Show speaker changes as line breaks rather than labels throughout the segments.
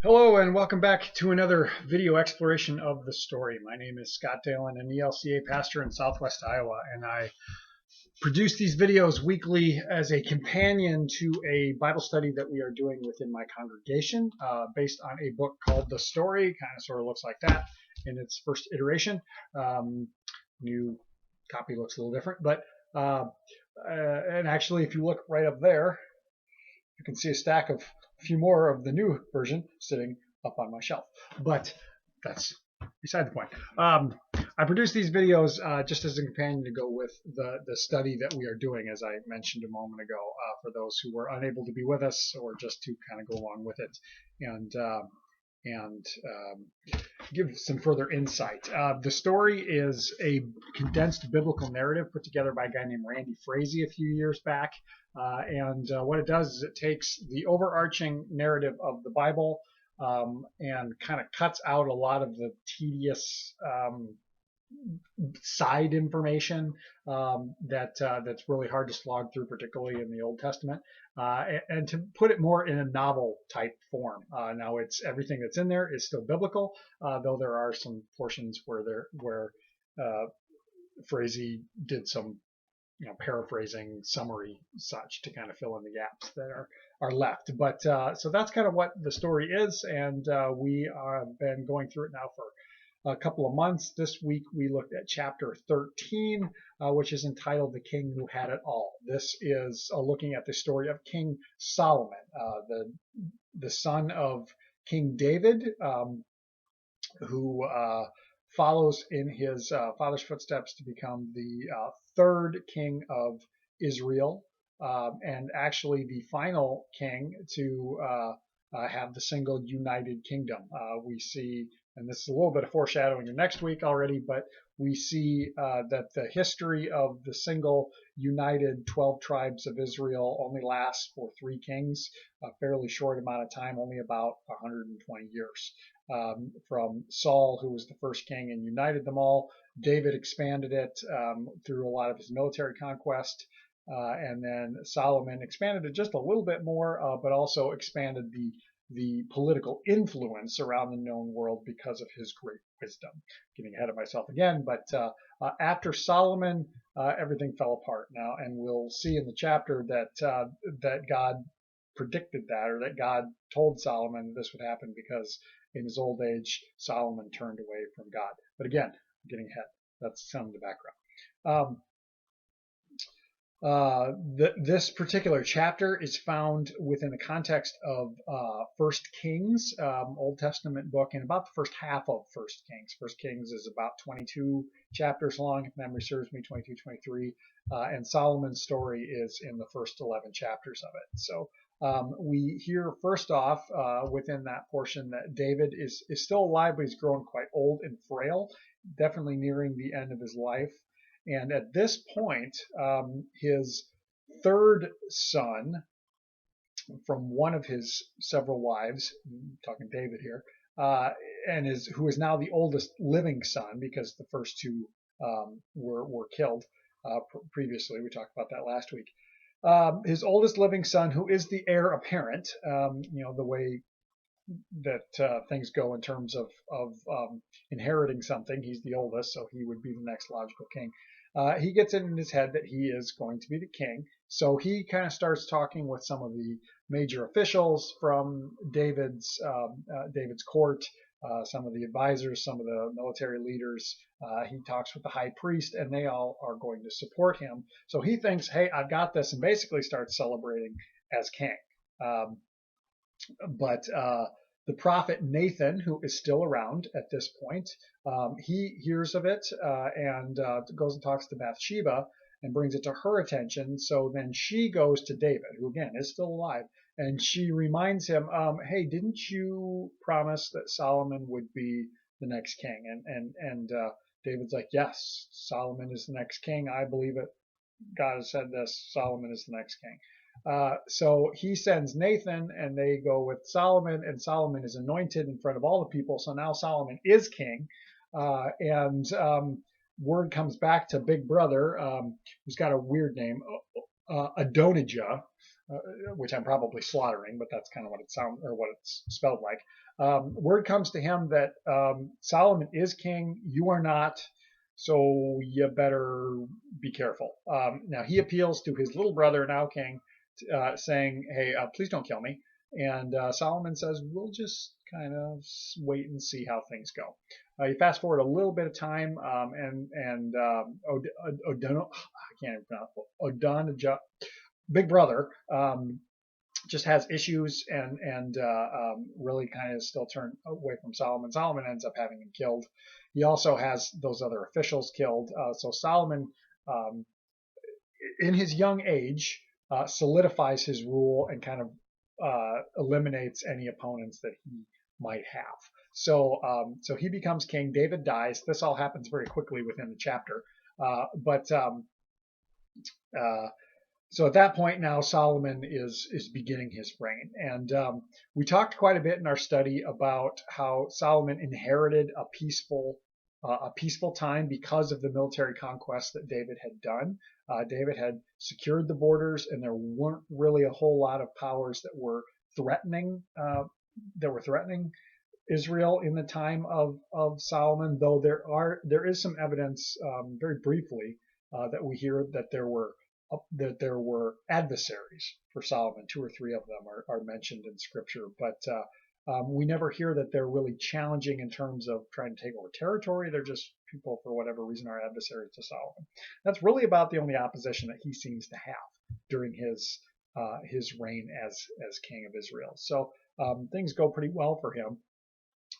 Hello and welcome back to another video exploration of the story. My name is Scott Dalen, an ELCA pastor in Southwest Iowa, and I produce these videos weekly as a companion to a Bible study that we are doing within my congregation based on a book called The Story. Kind of sort of looks like that in its first iteration. New copy looks a little different, but and actually if you look right up there, you can see a stack of a few more of the new version sitting up on my shelf. But that's beside the point. I produce these videos just as a companion to go with the study that we are doing, as I mentioned a moment ago, for those who were unable to be with us or just to kind of go along with it and give some further insight. The story is a condensed biblical narrative put together by a guy named Randy Frazee a few years back. And what it does is it takes the overarching narrative of the Bible and kind of cuts out a lot of the tedious side information that's really hard to slog through, particularly in the Old Testament, and to put it more in a novel type form. Now, it's everything that's in there is still biblical, though there are some portions where Frazee did some paraphrasing summary such to kind of fill in the gaps that are left. But so that's kind of what the story is, and we have been going through it now for a couple of months. This week we looked at chapter 13, which is entitled The King Who Had It All. This is looking at the story of King Solomon, the son of King David, who follows in his father's footsteps to become the third king of Israel, and actually the final king to have the single united kingdom. We see, and this is a little bit of foreshadowing of next week already, but we see that the history of the single united 12 tribes of Israel only lasts for 3 kings, a fairly short amount of time, only about 120 years. From Saul, who was the first king and united them all. David expanded it through a lot of his military conquest. And then Solomon expanded it just a little bit more, but also expanded the political influence around the known world because of his great wisdom. Getting ahead of myself again, but after Solomon, everything fell apart now, and we'll see in the chapter that God predicted that, or that God told Solomon this would happen because in his old age, Solomon turned away from God. But again, I'm getting ahead. That's some of the background. This particular chapter is found within the context of First Kings, Old Testament book, and about the first half of First Kings. First Kings is about 22 chapters long, if memory serves me, 22, 23, and Solomon's story is in the first 11 chapters of it. So we hear first off within that portion that David is still alive, but he's grown quite old and frail, definitely nearing the end of his life. And at this point, his third son from one of his several wives, I'm talking David here, who is now the oldest living son, because the first 2 were killed previously. We talked about that last week. His oldest living son, who is the heir apparent, the way that things go in terms of inheriting something. He's the oldest, so he would be the next logical king. He gets it in his head that he is going to be the king, so he kind of starts talking with some of the major officials from David's court, some of the advisors, some of the military leaders. He talks with the high priest, and they all are going to support him. So he thinks, hey, I've got this, and basically starts celebrating as king. But the prophet Nathan, who is still around at this point, he hears of it and goes and talks to Bathsheba and brings it to her attention. So then she goes to David, who again is still alive, and she reminds him, hey, didn't you promise that Solomon would be the next king? And David's like, yes, Solomon is the next king. I believe it. God has said this. Solomon is the next king. So he sends Nathan, and they go with Solomon, and Solomon is anointed in front of all the people. So now Solomon is king, and word comes back to Big Brother, who's got a weird name, Adonijah, which I'm probably slaughtering, but that's kind of what it sounds or what it's spelled like. Word comes to him that Solomon is king, you are not, so you better be careful. Now he appeals to his little brother, now king, saying, "Hey, please don't kill me." And Solomon says, "We'll just kind of wait and see how things go." You fast forward a little bit of time, and I can't even pronounce it. Adonijah, big brother, just has issues and really kind of still turned away from Solomon. Solomon ends up having him killed. He also has those other officials killed. So Solomon, um, in his young age, solidifies his rule and kind of eliminates any opponents that he might have. So he becomes king. David dies. This all happens very quickly within the chapter. But So at that point now, Solomon is beginning his reign, and we talked quite a bit in our study about how Solomon inherited a peaceful time because of the military conquest that David had done. David had secured the borders, and there weren't really a whole lot of powers that were threatening Israel in the time of Solomon. Though there is some evidence, very briefly, that we hear that there were adversaries for Solomon. Two or three of them are mentioned in Scripture, but we never hear that they're really challenging in terms of trying to take over territory. They're just people, for whatever reason, are adversaries to Solomon. That's really about the only opposition that he seems to have during his reign as king of Israel. So things go pretty well for him.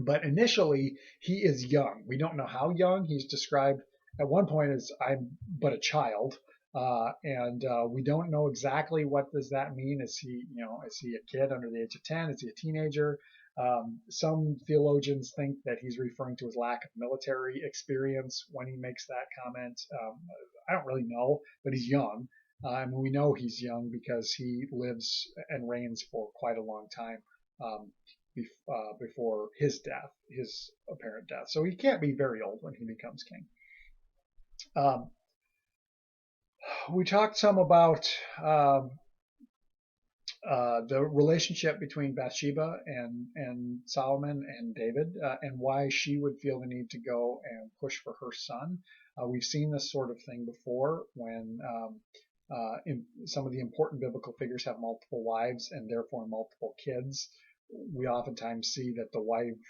But initially, he is young. We don't know how young. He's described at one point as "I'm but a child." And we don't know exactly what does that mean. Is he a kid under the age of 10? Is he a teenager? Some theologians think that he's referring to his lack of military experience when he makes that comment. I don't really know, but he's young. And we know he's young because he lives and reigns for quite a long time before his death, his apparent death. So he can't be very old when he becomes king. We talked some about the relationship between Bathsheba and Solomon and David, and why she would feel the need to go and push for her son. We've seen this sort of thing before when some of the important biblical figures have multiple wives and therefore multiple kids. We oftentimes see that the wife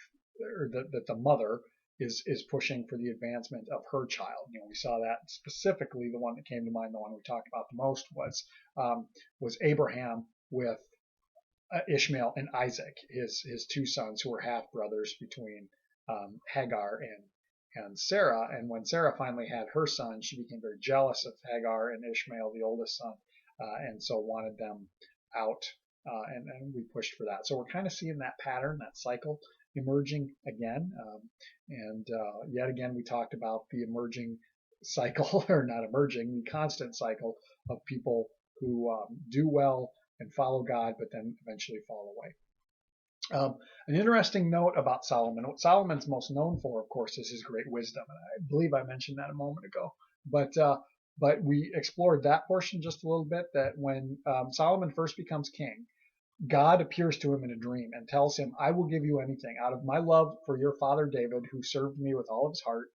or that the mother is pushing for the advancement of her child. We saw that specifically. The one that came to mind, the one we talked about the most, was Abraham with Ishmael and Isaac, his two sons, who were half brothers between Hagar and Sarah. And when Sarah finally had her son, she became very jealous of Hagar and Ishmael, the oldest son, and so wanted them out. And we pushed for that. So we're kind of seeing that pattern, that cycle, emerging again. And yet again, we talked about the emerging cycle, or not emerging, the constant cycle of people who do well and follow God, but then eventually fall away. An interesting note about Solomon. What Solomon's most known for, of course, is his great wisdom. And I believe I mentioned that a moment ago. But we explored that portion just a little bit, that when Solomon first becomes king, God appears to him in a dream and tells him, "I will give you anything. Out of my love for your father David, who served me with all of his heart,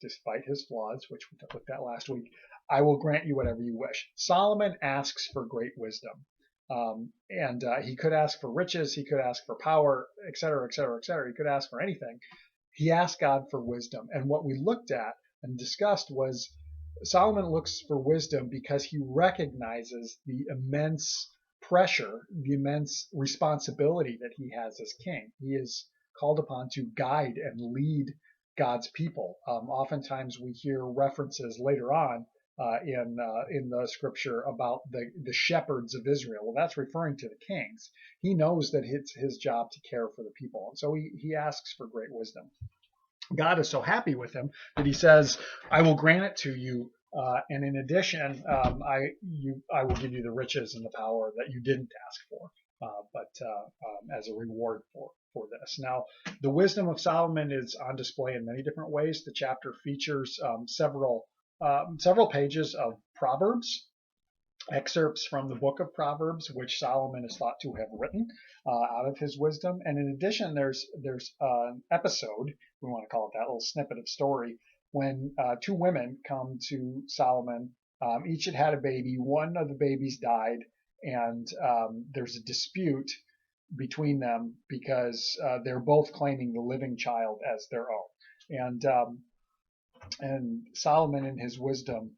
despite his flaws," which we looked at last week, "I will grant you whatever you wish." Solomon asks for great wisdom. And he could ask for riches, he could ask for power, etc., etc., etc. He could ask for anything. He asked God for wisdom. And what we looked at and discussed was Solomon looks for wisdom because he recognizes the immense pressure, the immense responsibility that he has as king. He is called upon to guide and lead God's people. Oftentimes we hear references later on in the scripture about the shepherds of Israel. Well, that's referring to the kings. He knows that it's his job to care for the people. And so he asks for great wisdom. God is so happy with him that he says, "I will grant it to you. And in addition, I will give you the riches and the power that you didn't ask for, but as a reward for this." Now, the wisdom of Solomon is on display in many different ways. The chapter features several pages of Proverbs, excerpts from the book of Proverbs, which Solomon is thought to have written out of his wisdom. And in addition, there's an episode, we want to call it that, little snippet of story, when two women come to Solomon. Each had had a baby. One of the babies died, and there's a dispute between them because they're both claiming the living child as their own. And Solomon, in his wisdom,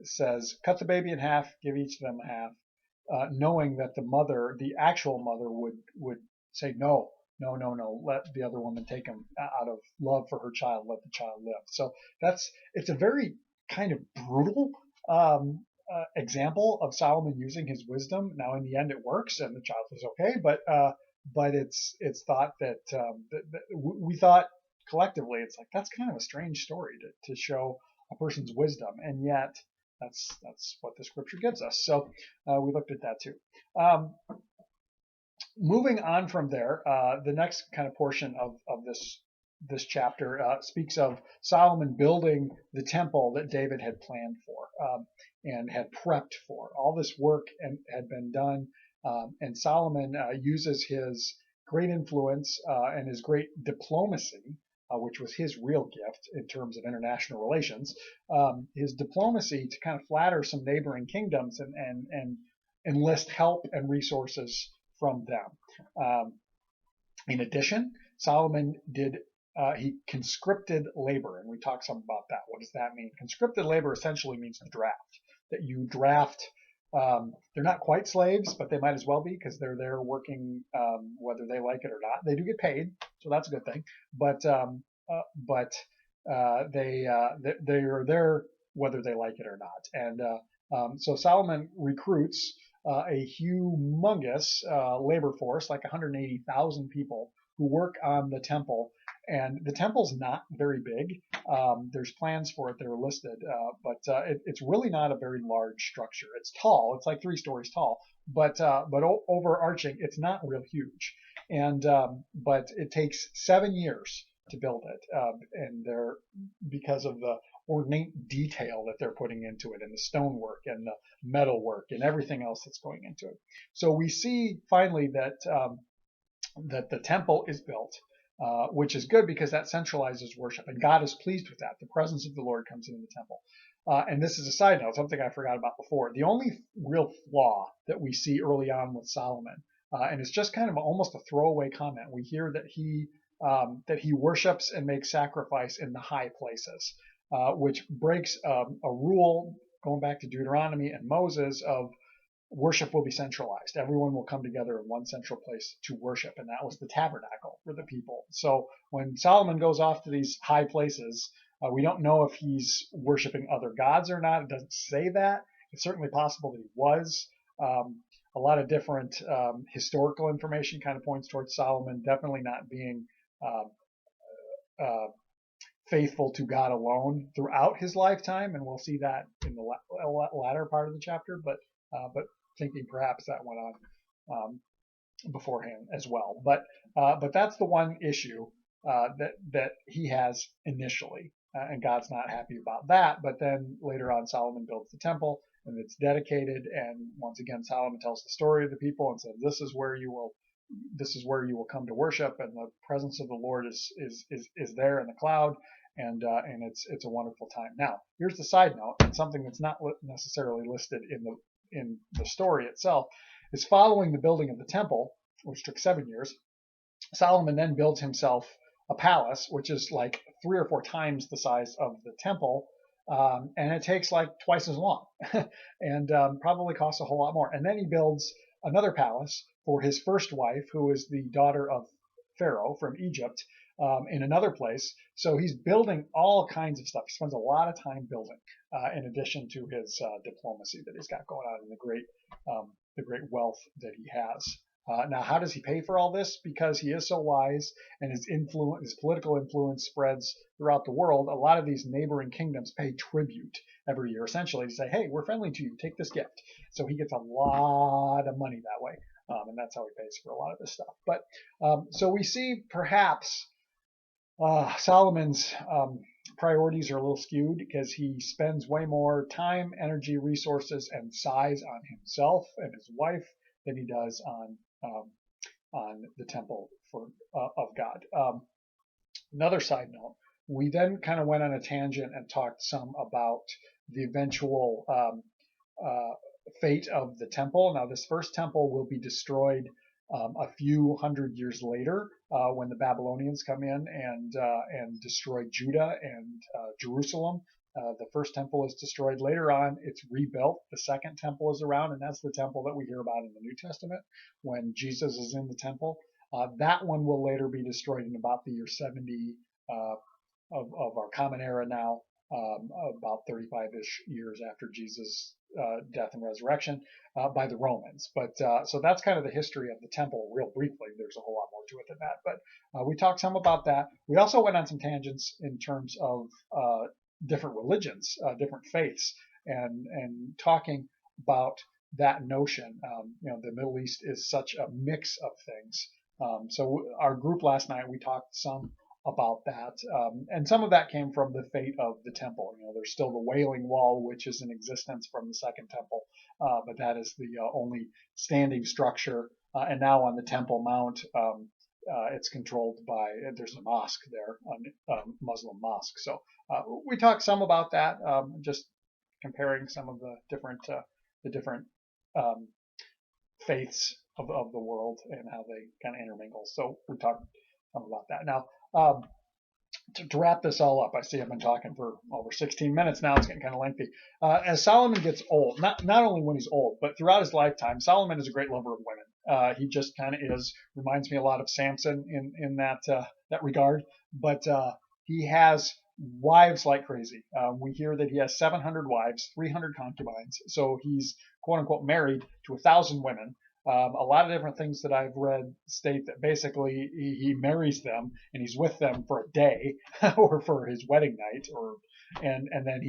says, cut the baby in half, give each of them a half, knowing that the mother, the actual mother, would say no, no, no, no, let the other woman take him out of love for her child, let the child live. So it's a very kind of brutal example of Solomon using his wisdom. Now, in the end, it works, and the child is okay, but it's thought that we thought collectively, it's like that's kind of a strange story to show a person's wisdom, and yet that's what the scripture gives us. So we looked at that too. Moving on from there, the next kind of portion of this chapter speaks of Solomon building the temple that David had planned for and had prepped for. All this work had been done, and Solomon uses his great influence and his great diplomacy, which was his real gift in terms of international relations, his diplomacy to kind of flatter some neighboring kingdoms and enlist help and resources from them. In addition, Solomon he conscripted labor, and we talked some about that. What does that mean? Conscripted labor essentially means to draft. That you draft. They're not quite slaves, but they might as well be because they're there working whether they like it or not. They do get paid, so that's a good thing. But they are there whether they like it or not. And so Solomon recruits a humongous labor force, like 180,000 people, who work on the temple. And the temple's not very big. There's plans for it that are listed, but it's really not a very large structure. It's tall. It's like 3 stories tall, but overarching, it's not real huge. And but it takes 7 years to build it, and because of the ornate detail that they're putting into it, and the stonework and the metal work and everything else that's going into it. So we see finally that the temple is built. Which is good because that centralizes worship, and God is pleased with that. The presence of the Lord comes into the temple. And this is a side note, something I forgot about before. The only real flaw that we see early on with Solomon, and it's just kind of almost a throwaway comment. We hear that he worships and makes sacrifice in the high places, which breaks a rule going back to Deuteronomy and Moses of worship will be centralized. Everyone will come together in one central place to worship, and that was the tabernacle for the people. So when Solomon goes off to these high places, we don't know if he's worshiping other gods or not. It doesn't say that. It's certainly possible that he was. A lot of different historical information kind of points towards Solomon definitely not being faithful to God alone throughout his lifetime, and we'll see that in the latter part of the chapter. But thinking perhaps that went on beforehand as well. But that's the one issue that he has initially, and God's not happy about that. But then later on, Solomon builds the temple, and it's dedicated. And once again, Solomon tells the story of the people and says, "This is where you will come to worship, and the presence of the Lord is there in the cloud." And it's a wonderful time. Now, here's the side note, and something that's not necessarily listed in the story itself, is following the building of the temple, which took 7 years. Solomon then builds himself a palace, which is like 3 or 4 times the size of the temple, and it takes like twice as long, and probably costs a whole lot more. And then he builds another palace for his first wife, who is the daughter of Pharaoh from Egypt, in another place. So he's building all kinds of stuff. He spends a lot of time building, in addition to his diplomacy that he's got going on and the great wealth that he has. Now, how does he pay for all this? Because he is so wise, and his political influence spreads throughout the world. A lot of these neighboring kingdoms pay tribute every year, essentially to say, "Hey, we're friendly to you. Take this gift." So he gets a lot of money that way, and that's how he pays for a lot of this stuff. But so we see perhaps Solomon's priorities are a little skewed because he spends way more time, energy, resources, and size on himself and his wife than he does on the temple of God. Another side note, we then kind of went on a tangent and talked some about the eventual fate of the temple. Now, this first temple will be destroyed a few hundred years later when the Babylonians come in and destroy Judah and Jerusalem. The first temple is destroyed. Later on, it's rebuilt. The second temple is around, and that's the temple that we hear about in the New Testament when Jesus is in the temple. That one will later be destroyed in about the year 70 of our common era now, about 35-ish years after Jesus' death and resurrection by the Romans. But so that's kind of the history of the temple real briefly. There's a whole lot more to it than that. But we talked some about that. We also went on some tangents in terms of different religions, different faiths, and talking about that notion. The Middle East is such a mix of things. So our group last night, we talked some about that, and some of that came from the fate of the temple. There's still the Wailing Wall, which is in existence from the Second Temple, but that is the only standing structure. And now on the Temple Mount, it's controlled by, there's a mosque there, a Muslim mosque. So we talked some about that, just comparing some of the different faiths of the world and how they kind of intermingle. So we talked some about that. Now, to wrap this all up, I see I've been talking for over 16 minutes now. It's getting kind of lengthy. As Solomon gets old, not only when he's old, but throughout his lifetime, Solomon is a great lover of women. He just kind of is. Reminds me a lot of Samson in that regard. But he has wives like crazy. We hear that he has 700 wives, 300 concubines. So he's quote unquote married to 1,000 women. A lot of different things that I've read state that basically he marries them and he's with them for a day or for his wedding night, and then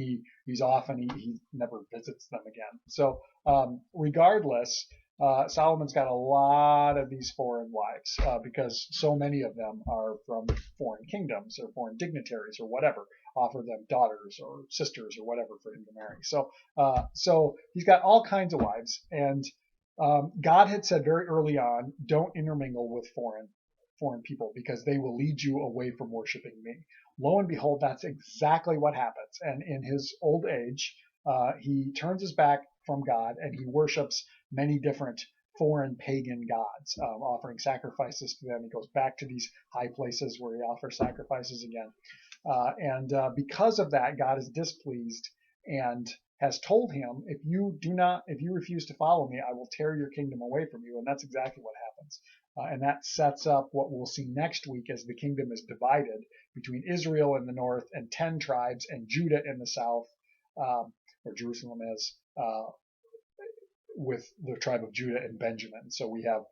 he's off and he never visits them again. So regardless, Solomon's got a lot of these foreign wives because so many of them are from foreign kingdoms or foreign dignitaries or whatever, offer them daughters or sisters or whatever for him to marry. So he's got all kinds of wives, and God had said very early on, don't intermingle with foreign people because they will lead you away from worshiping me. Lo and behold, that's exactly what happens. And in his old age, he turns his back from God and he worships many different foreign pagan gods, offering sacrifices to them. He goes back to these high places where he offers sacrifices again. And because of that, God is displeased and has told him, if you refuse to follow me, I will tear your kingdom away from you. And that's exactly what happens. And that sets up what we'll see next week as the kingdom is divided between Israel in the north and 10 tribes and Judah in the south, where Jerusalem is, with the tribe of Judah and Benjamin. So we have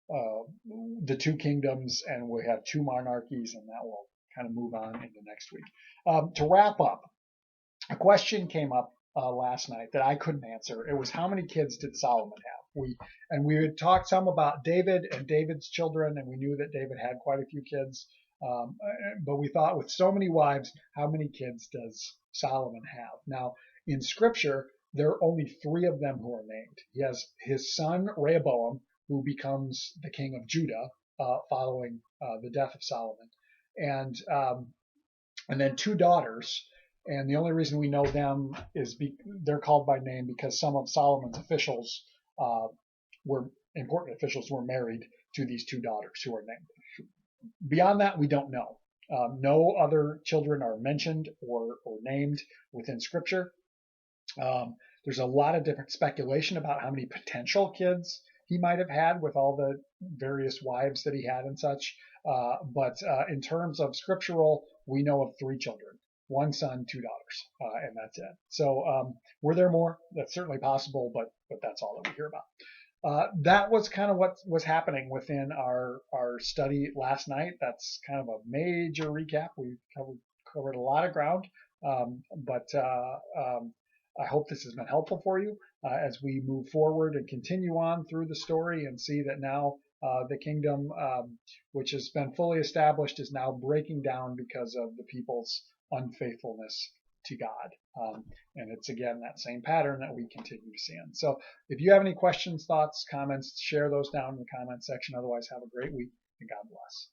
the two kingdoms and we have two monarchies, and that will kind of move on into next week. To wrap up, a question came up last night that I couldn't answer. It was, how many kids did Solomon have? We had talked some about David and David's children, and we knew that David had quite a few kids. But we thought, with so many wives, how many kids does Solomon have? Now, in Scripture, there are only 3 of them who are named. He has his son Rehoboam, who becomes the king of Judah following the death of Solomon, and then 2 daughters. And the only reason we know them is they're called by name because some of Solomon's officials, important officials, were married to these 2 daughters who are named. Beyond that, we don't know. No other children are mentioned or named within Scripture. There's a lot of different speculation about how many potential kids he might have had with all the various wives that he had and such. But in terms of scriptural, we know of 3 children. 1 son, 2 daughters, and that's it. So were there more? That's certainly possible, but that's all that we hear about. That was kind of what was happening within our study last night. That's kind of a major recap. We covered a lot of ground, but I hope this has been helpful for you as we move forward and continue on through the story and see that now the kingdom, which has been fully established, is now breaking down because of the people's unfaithfulness to God. And it's again that same pattern that we continue to see in. So if you have any questions, thoughts, comments, share those down in the comment section. Otherwise, have a great week and God bless.